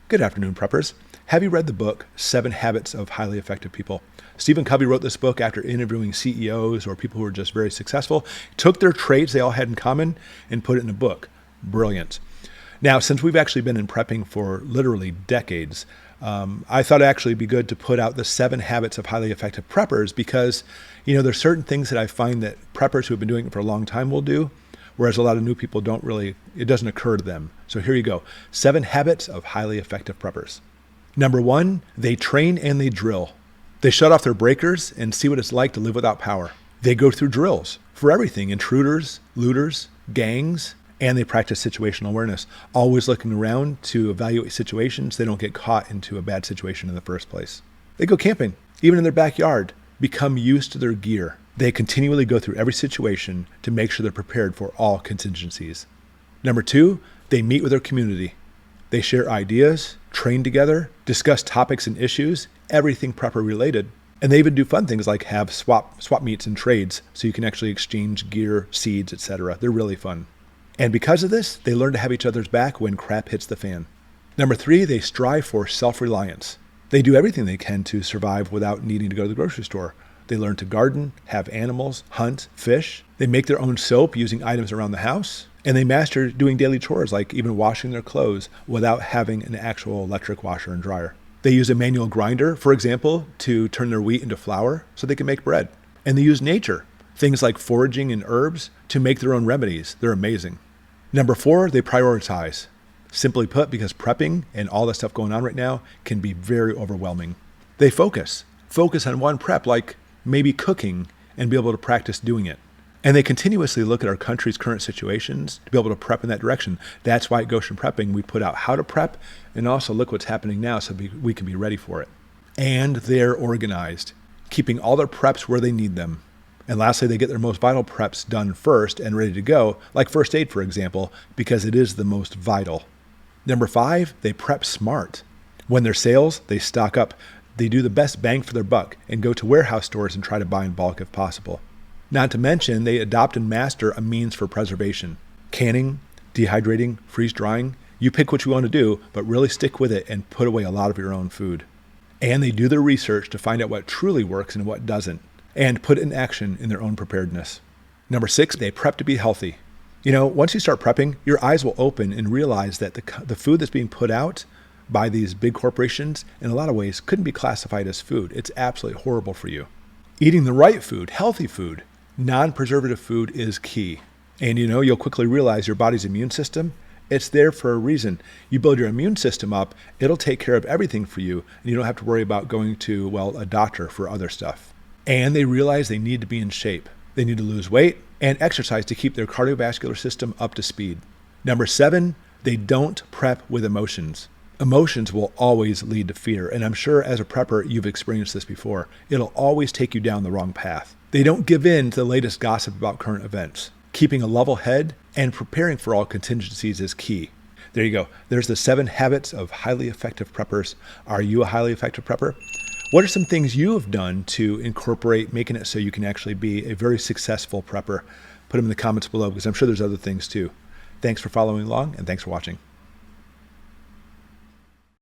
Good afternoon, preppers. Have you read the book, 7 Habits of Highly Effective People? Stephen Covey wrote this book after interviewing CEOs or people who were just very successful, took their traits they all had in common and put it in a book. Brilliant. Now, since we've actually been in prepping for literally decades, I thought it'd actually be good to put out the 7 habits of highly effective preppers because, there's certain things that I find that preppers who have been doing it for a long time will do, whereas a lot of new people it doesn't occur to them. So here you go. 7 habits of highly effective preppers. Number 1, they train and they drill. They shut off their breakers and see what it's like to live without power. They go through drills for everything: intruders, looters, gangs, and they practice situational awareness, always looking around to evaluate situations so they don't get caught into a bad situation in the first place. They go camping, even in their backyard, become used to their gear. They continually go through every situation to make sure they're prepared for all contingencies. Number 2, they meet with their community. They share ideas, train together, discuss topics and issues, everything prepper related. And they even do fun things like have swap meets and trades so you can actually exchange gear, seeds, etc. They're really fun. And because of this, they learn to have each other's back when crap hits the fan. Number 3, they strive for self-reliance. They do everything they can to survive without needing to go to the grocery store. They learn to garden, have animals, hunt, fish. They make their own soap using items around the house. And they master doing daily chores like even washing their clothes without having an actual electric washer and dryer. They use a manual grinder, for example, to turn their wheat into flour so they can make bread. And they use nature, things like foraging and herbs, to make their own remedies. They're amazing. Number 4, they prioritize. Simply put, because prepping and all the stuff going on right now can be very overwhelming. They focus on one prep, like maybe cooking, and be able to practice doing it. And they continuously look at our country's current situations to be able to prep in that direction. That's why at Goshen Prepping, we put out how to prep and also look what's happening now so we can be ready for it. And they're organized, keeping all their preps where they need them. And lastly, they get their most vital preps done first and ready to go, like first aid, for example, because it is the most vital. Number 5, they prep smart. When there's sales, they stock up. They do the best bang for their buck and go to warehouse stores and try to buy in bulk if possible. Not to mention, they adopt and master a means for preservation. Canning, dehydrating, freeze drying. You pick what you want to do, but really stick with it and put away a lot of your own food. And they do their research to find out what truly works and what doesn't, and put it in action in their own preparedness. Number 6, they prep to be healthy. Once you start prepping, your eyes will open and realize that the food that's being put out by these big corporations, in a lot of ways, couldn't be classified as food. It's absolutely horrible for you. Eating the right food, healthy food, non-preservative food is key. And you'll quickly realize your body's immune system, it's there for a reason. You build your immune system up, it'll take care of everything for you, and you don't have to worry about going to, a doctor for other stuff. And they realize they need to be in shape. They need to lose weight and exercise to keep their cardiovascular system up to speed. Number 7, they don't prep with emotions. Emotions will always lead to fear, and I'm sure as a prepper you've experienced this before. It'll always take you down the wrong path. They don't give in to the latest gossip about current events. Keeping a level head and preparing for all contingencies is key. There you go. There's the 7 habits of highly effective preppers. Are you a highly effective prepper? What are some things you have done to incorporate making it so you can actually be a very successful prepper? Put them in the comments below because I'm sure there's other things too. Thanks for following along and thanks for watching.